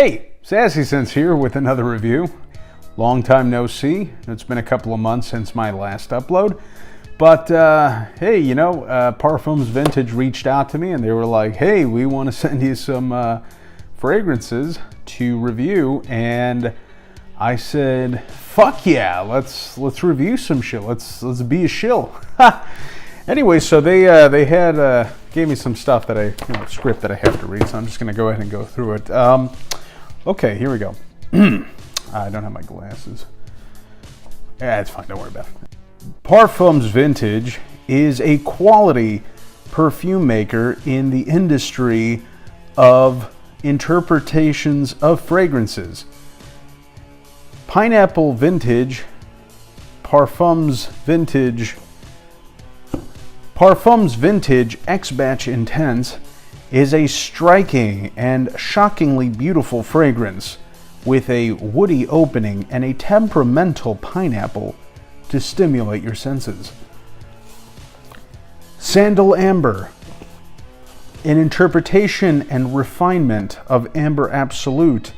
Hey, Sassy Sense here with another review. Long time no see. It's been a couple of months since my last upload. But hey, Parfums Vintage reached out to me and they were like, hey, we want to send you some fragrances to review. And I said, fuck yeah, let's review some shit. Let's be a shill. Anyway, so they had gave me some stuff that script that I have to read. So I'm just gonna go ahead and go through it. Okay, here we go. I don't have my glasses. Yeah, it's fine. Don't worry about it. Parfums Vintage is a quality perfume maker in the industry of interpretations of fragrances. Pineapple Vintage, Parfums Vintage X-Batch Intense is a striking and shockingly beautiful fragrance with a woody opening and a temperamental pineapple to stimulate your senses. Sandal Amber, an interpretation and refinement of Amber Absolute,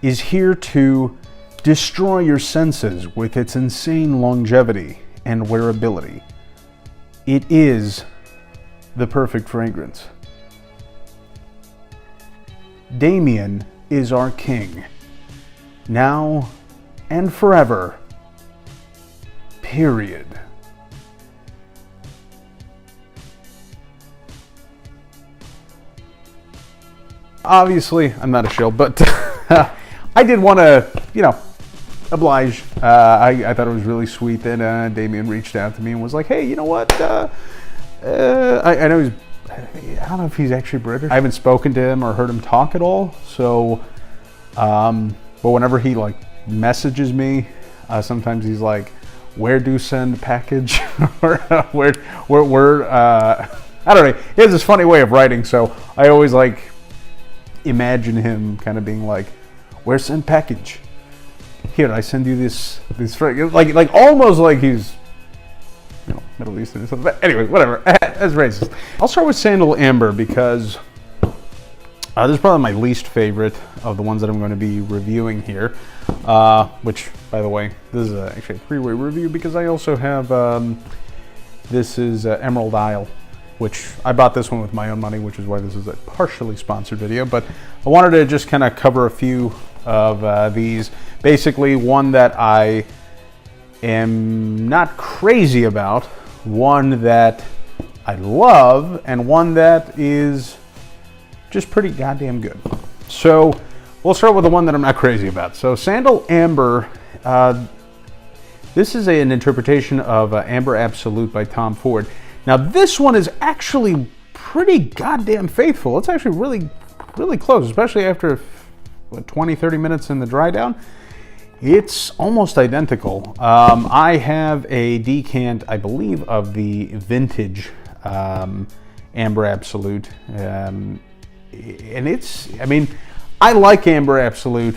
is here to destroy your senses with its insane longevity and wearability. It is the perfect fragrance. Damien is our king, now and forever, period. Obviously, I'm not a shill, but I did want to, oblige. I thought it was really sweet that Damien reached out to me and was like, hey, you know what? I know I don't know if he's actually British. I haven't spoken to him or heard him talk at all. So, but whenever he messages me, sometimes he's like, where do send package? Or where I don't know. He has this funny way of writing. So I always imagine him kind of being like, where send package? Here, I send you this like almost like he's Middle Eastern or something. But anyway, whatever. That's racist. I'll start with Sandal Amber because this is probably my least favorite of the ones that I'm going to be reviewing here. Which, by the way, this is actually a three-way review because I also have this is Emerald Isle, which I bought this one with my own money, which is why this is a partially sponsored video. But I wanted to just kind of cover a few of these. Basically, one that I am not crazy about, one that I love, and one that is just pretty goddamn good. So we'll start with the one that I'm not crazy about. So Sandal Amber, this is an interpretation of Amber Absolute by Tom Ford. Now this one is actually pretty goddamn faithful. It's actually really, really close, especially after 20-30 minutes in the dry down. It's almost identical. I have a decant, I believe, of the vintage Amber Absolute. And I like Amber Absolute.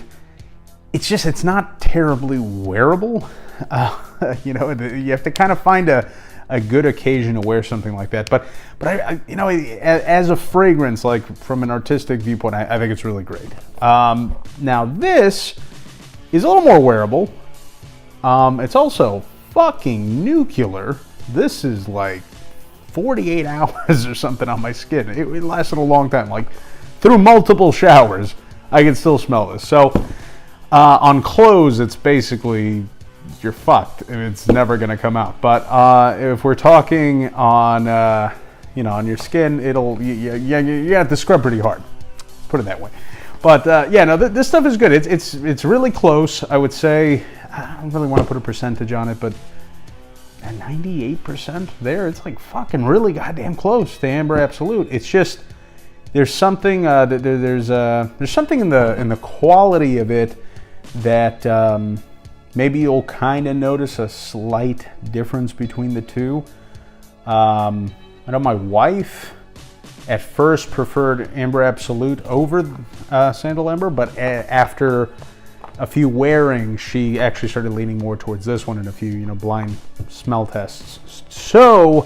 It's not terribly wearable. You have to kind of find a good occasion to wear something like that. But I as a fragrance, from an artistic viewpoint, I think it's really great. Now this is a little more wearable. It's also fucking nuclear. This is 48 hours or something on my skin. It lasted a long time. Through multiple showers, I can still smell this. So on clothes, it's basically, you're fucked. It's never gonna come out. But if we're talking on, on your skin, you have to scrub pretty hard. Put it that way. But this stuff is good. It's really close. I would say, I don't really want to put a percentage on it, but at 98% there, it's fucking really goddamn close to Amber Absolute. It's just there's something there's something in the quality of it that maybe you'll kind of notice a slight difference between the two. I know my wife at first preferred Amber Absolute over Sandal Amber, but after a few wearings, she actually started leaning more towards this one in a few, blind smell tests. So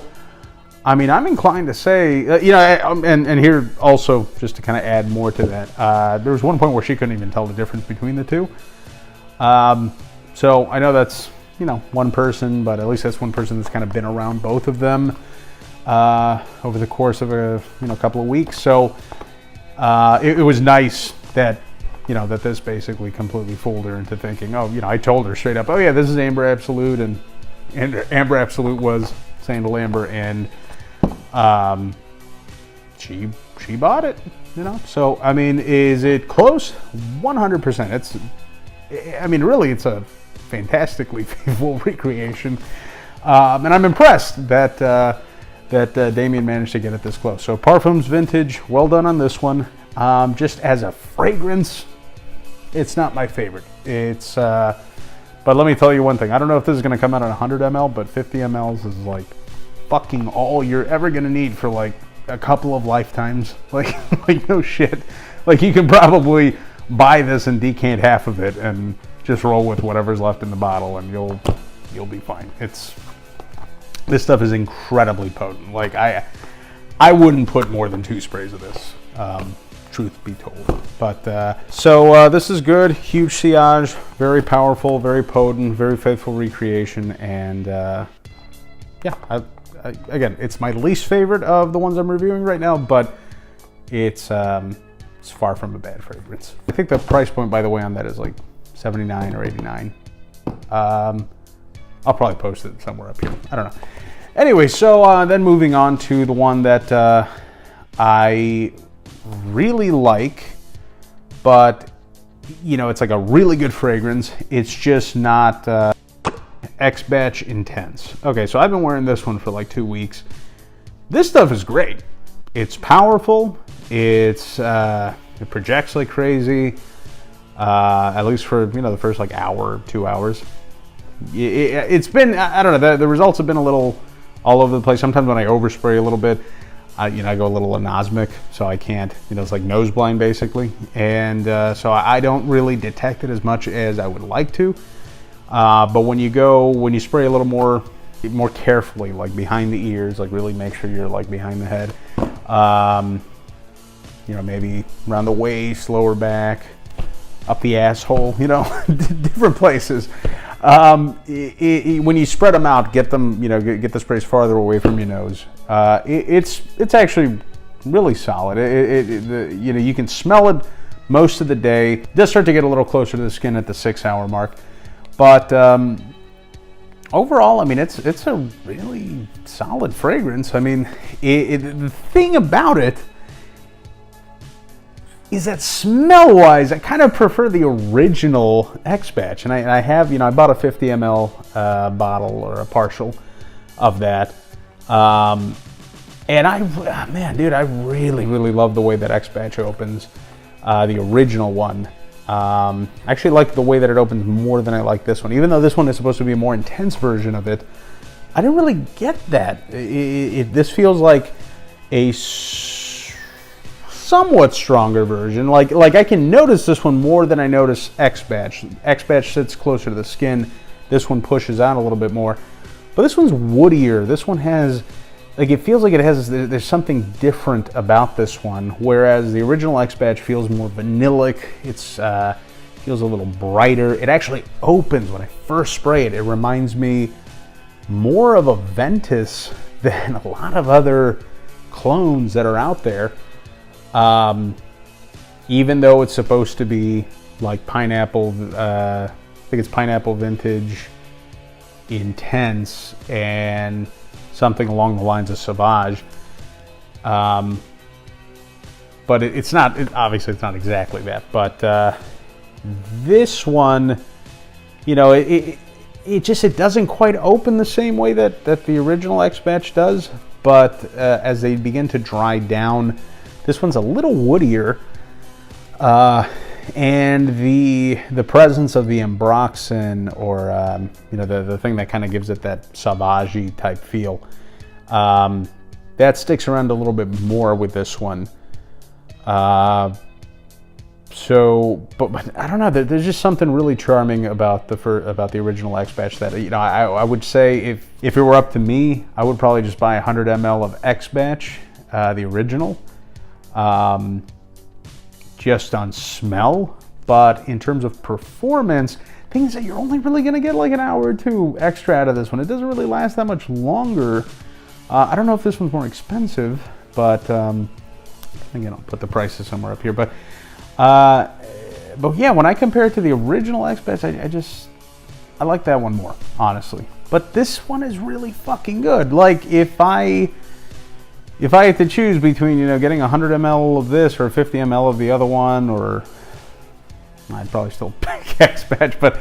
I mean, I'm inclined to say, and here also, just to kind of add more to that, there was one point where she couldn't even tell the difference between the two. So I know that's, one person, but at least that's one person that's kind of been around both of them over the course of a couple of weeks. So it was nice that that this basically completely fooled her into thinking, I told her straight up, oh yeah, this is Amber Absolute, and Amber Absolute was Sandal Amber, and she bought it, So I mean, is it close? 100%. Really, it's a fantastically faithful recreation, and I'm impressed that Damien managed to get it this close. So Parfums Vintage, well done on this one. Just as a fragrance, it's not my favorite. It's but let me tell you one thing. I don't know if this is going to come out at 100 ml, but 50 mls is like fucking all you're ever going to need for like a couple of lifetimes. Like no shit. Like you can probably buy this and decant half of it and just roll with whatever's left in the bottle, and you'll be fine. This stuff is incredibly potent. Like I wouldn't put more than 2 sprays of this. Truth be told. But so this is good. Huge sillage, very powerful, very potent, very faithful recreation, and again, it's my least favorite of the ones I'm reviewing right now, but it's far from a bad fragrance. I think the price point, by the way, on that is like $79 or $89. I'll probably post it somewhere up here. I don't know. Anyway, so then moving on to the one that I really like, but it's like a really good fragrance. It's just not X-Batch Intense. Okay, so I've been wearing this one for like 2 weeks. This stuff is great. It's powerful. It projects like crazy. At least for the first like hour, 2 hours. It's been, I don't know, the results have been a little all over the place. Sometimes when I overspray a little bit, I go a little anosmic, so I can't, it's like nose blind basically. And so I don't really detect it as much as I would like to. But when you spray a little more carefully, like behind the ears, like really make sure you're like behind the head, maybe around the waist, lower back, up the asshole, different places. When you spread them out, get them, get the sprays farther away from your nose. It's actually really solid. You can smell it most of the day. It does start to get a little closer to the skin at the 6-hour mark, but overall, I mean, it's a really solid fragrance. I mean, the thing about it is that smell-wise, I kind of prefer the original X-Batch, and I have, I bought a 50 ml bottle or a partial of that, and I really, really love the way that X-Batch opens, the original one. I actually like the way that it opens more than I like this one, even though this one is supposed to be a more intense version of it. I didn't really get that. This feels like a somewhat stronger version. Like I can notice this one more than I notice X-Batch. X-Batch sits closer to the skin. This one pushes out a little bit more. But this one's woodier. This one has, like, it feels like there's something different about this one, whereas the original X-Batch feels more vanillic. It's feels a little brighter. It actually opens when I first spray it. It reminds me more of a Ventus than a lot of other clones that are out there. Even though it's supposed to be like pineapple, I think it's pineapple vintage intense and something along the lines of Sauvage. But it's not, obviously it's not exactly that, but this one, it doesn't quite open the same way that the original X-Batch does, but as they begin to dry down, this one's a little woodier, and the presence of the ambroxan, or the thing that kind of gives it that Sauvage type feel, that sticks around a little bit more with this one. But I don't know. There's just something really charming about the original X batch that, you know, I would say if it were up to me, I would probably just buy 100 ml of X batch, the original, just on smell. But in terms of performance, things that you're only really gonna get like an hour or two extra out of this one. It doesn't really last that much longer. I don't know if this one's more expensive, but again, I'll put the prices somewhere up here. But yeah, when I compare it to the original X batch, I like that one more, honestly. But this one is really fucking good. Like if I had to choose between, you know, getting 100 ml of this or 50 ml of the other one, or I'd probably still pick X batch. But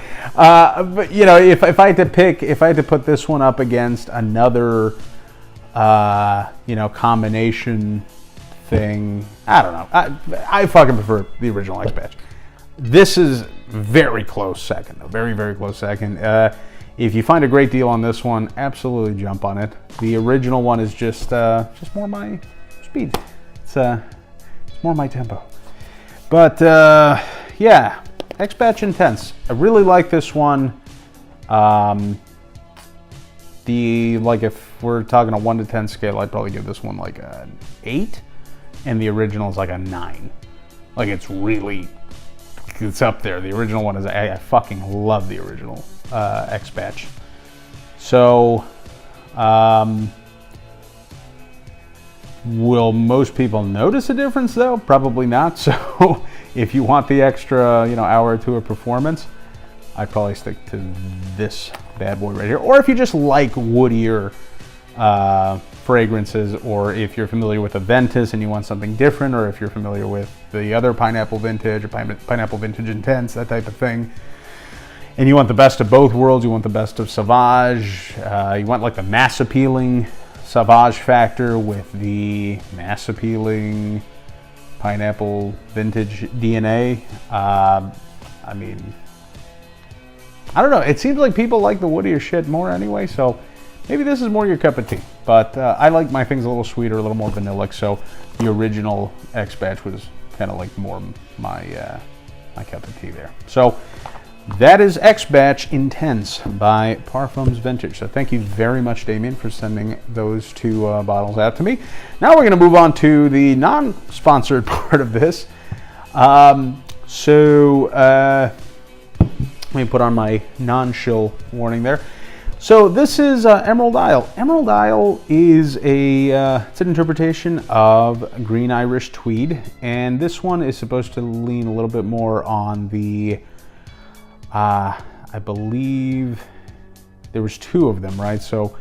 you know, if I had to put this one up against another, you know, combination thing, I don't know. I fucking prefer the original X batch. This is very close second, though. Very, very close second. If you find a great deal on this one, absolutely jump on it. The original one is just more my speed. It's more my tempo. But yeah, X batch Intense. I really like this one. If we're talking a 1 to 10 scale, I'd probably give this one like an 8. And the original is like a 9. Like it's up there. The original one is, I fucking love the original X batch. So, will most people notice a difference though? Probably not. So if you want the extra, you know, hour or two of performance, I'd probably stick to this bad boy right here. Or if you just like woodier fragrances, or if you're familiar with a Ventus and you want something different, or if you're familiar with the other Pineapple Vintage or Pineapple Vintage Intense, that type of thing, and you want the best of both worlds, you want the best of Sauvage, you want like the mass appealing Sauvage factor with the mass appealing Pineapple Vintage DNA. I mean, I don't know, it seems like people like the woodier shit more anyway, so maybe this is more your cup of tea. But I like my things a little sweeter, a little more vanillic, so the original X batch was kind of like more my my cup of tea there. So that is X batch Intense by Parfums Vintage. So thank you very much, Damien, for sending those two bottles out to me. Now we're going to move on to the non-sponsored part of this. Let me put on my non-shill warning there. So this is Emerald Isle. Emerald Isle is it's an interpretation of Green Irish Tweed, and this one is supposed to lean a little bit more on the, I believe there was 2 of them, right? So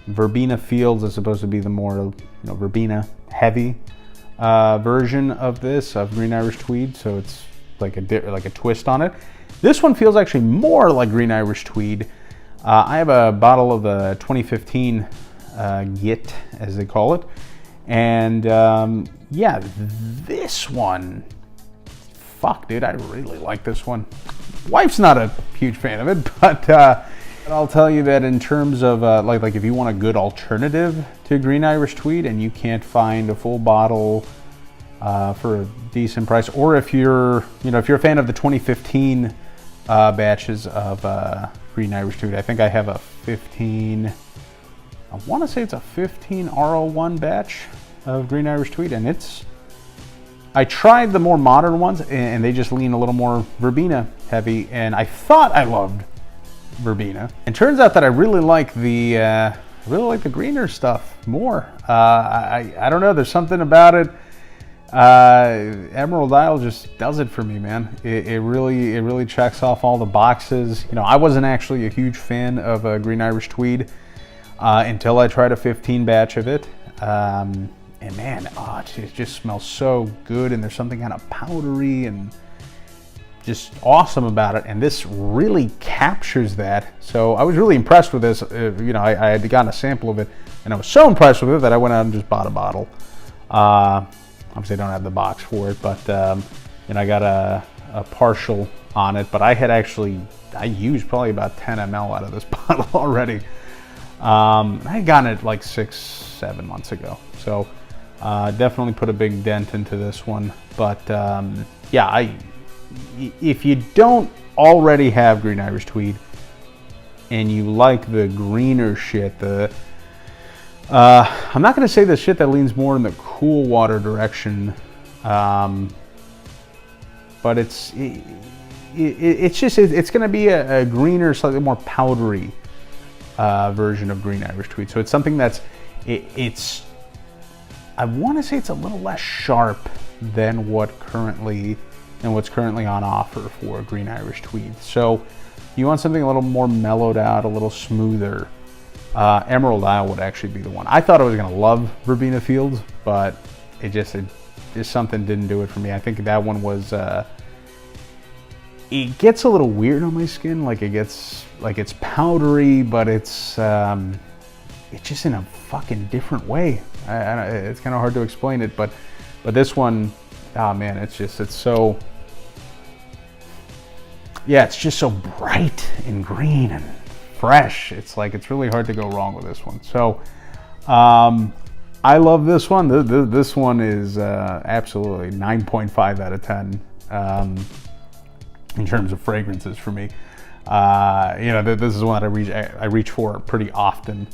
Verbena Fields is supposed to be the more, you know, Verbena heavy version of this, of Green Irish Tweed. So it's like a twist on it. This one feels actually more like Green Irish Tweed. I have a bottle of the 2015 Git, as they call it. And yeah, this one, fuck, dude, I really like this one. Wife's not a huge fan of it, but I'll tell you that in terms of like if you want a good alternative to Green Irish Tweed and you can't find a full bottle for a decent price, or if you're a fan of the 2015 batches of Green Irish Tweed. I think I have a 15, I want to say it's a 15 R01 batch of Green Irish Tweed, and I tried the more modern ones and they just lean a little more Verbena heavy, and I thought I loved Verbena. And turns out that I really like the greener stuff more. I don't know, there's something about it. Emerald Isle just does it for me, man. It really checks off all the boxes. You know, I wasn't actually a huge fan of Green Irish Tweed until I tried a 15 batch of it. And man, it just smells so good, and there's something kind of powdery and just awesome about it. And this really captures that. So I was really impressed with this. You know, I had gotten a sample of it, and I was so impressed with it that I went out and just bought a bottle. Obviously, I don't have the box for it, but I got a partial on it. But I used probably about 10 ml out of this bottle already. I had gotten it like 6-7 months ago. So Definitely put a big dent into this one. But yeah, if you don't already have green Irish tweed and you like the greener shit, I'm not going to say the shit that leans more in the cool water direction, but it's going to be a greener, slightly more powdery version of green Irish tweed. So it's something that's I want to say it's a little less sharp than what's currently on offer for green Irish tweed. So you want something a little more mellowed out, a little smoother. Emerald Isle would actually be the one. I thought I was going to love Verbena Fields, but it just something didn't do it for me. I think that one was, it gets a little weird on my skin. Like it's powdery, but it's just in a fucking different way. It's kind of hard to explain it, but this one, oh man, it's so, yeah, it's just so bright and green and fresh. It's really hard to go wrong with this one. So I love this one. This one is absolutely 9.5 out of 10 in terms of fragrances for me. This is one that I reach for pretty often.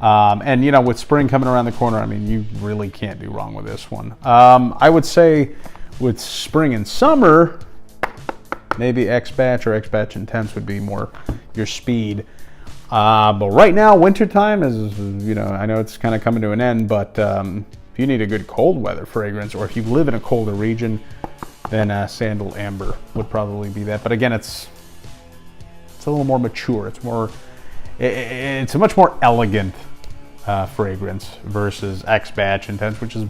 And with spring coming around the corner, I mean, you really can't do wrong with this one. I would say with spring and summer, maybe X-Batch or X-Batch Intense would be more your speed. But right now, wintertime is, I know it's kind of coming to an end, but if you need a good cold weather fragrance, or if you live in a colder region, then Sandal Amber would probably be that. But again, it's a little more mature. It's a much more elegant fragrance versus X-Batch Intense, which is,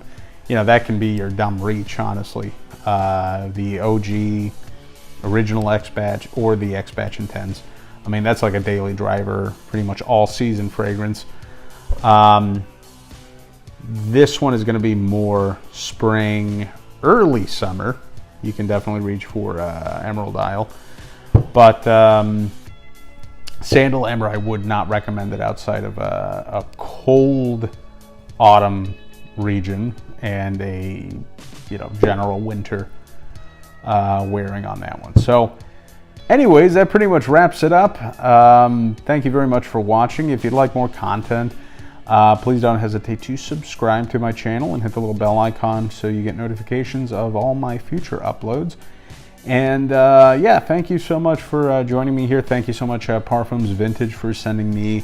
that can be your dumb reach, honestly. The OG original X-Batch or the X-Batch Intense. I mean, that's like a daily driver, pretty much all season fragrance. This one is going to be more spring, early summer. You can definitely reach for Emerald Isle. But Sandal Amber, I would not recommend it outside of a cold autumn region and a general winter wearing on that one. So anyways, that pretty much wraps it up. Thank you very much for watching. If you'd like more content, please don't hesitate to subscribe to my channel and hit the little bell icon so you get notifications of all my future uploads. And yeah, thank you so much for joining me here. Thank you so much, Parfums Vintage, for sending me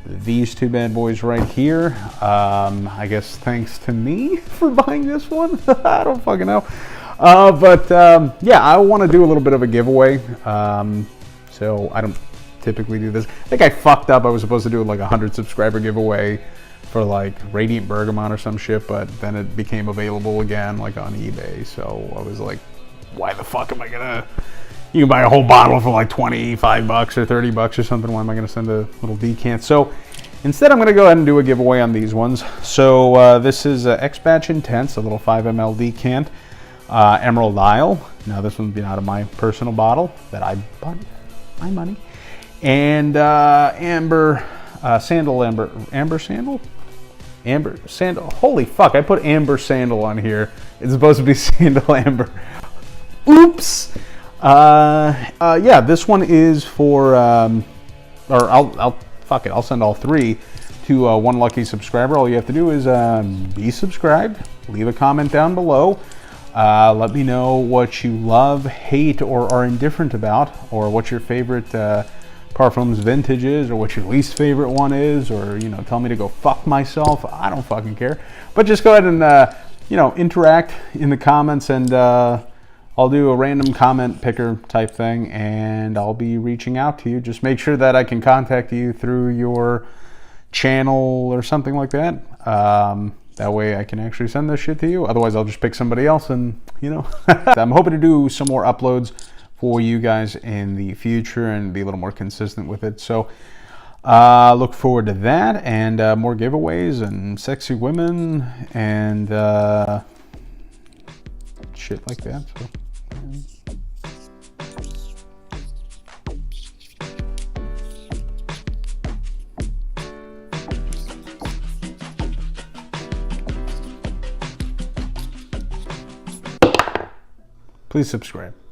these two bad boys right here. I guess thanks to me for buying this one. I don't fucking know. But yeah, I want to do a little bit of a giveaway. So I don't typically do this. I think I fucked up. I was supposed to do like a 100 subscriber giveaway for like Radiant Bergamot or some shit, but then it became available again like on eBay. So I was like, why the fuck am I gonna, you can buy a whole bottle for like 25 bucks or 30 bucks or something. Why am I gonna send a little decant? So instead, I'm gonna go ahead and do a giveaway on these ones. So this is X-Batch Intense, a little 5 ml decant. Emerald Isle. Now this one's been out of my personal bottle that I bought my money. And Sandal Amber Sandal. Holy fuck, I put Amber Sandal on here. It's supposed to be Sandal Amber. Oops. Yeah, this one is for or I'll send all three to one lucky subscriber. All you have to do is be subscribed, leave a comment down below. Let me know what you love, hate, or are indifferent about, or what your favorite Parfums Vintage is, or what your least favorite one is, or tell me to go fuck myself. I don't fucking care. But just go ahead and interact in the comments, and I'll do a random comment picker type thing, and I'll be reaching out to you. Just make sure that I can contact you through your channel or something like that. That way I can actually send this shit to you. Otherwise, I'll just pick somebody else and, I'm hoping to do some more uploads for you guys in the future and be a little more consistent with it. So look forward to that, and more giveaways and sexy women and shit like that. So. please subscribe.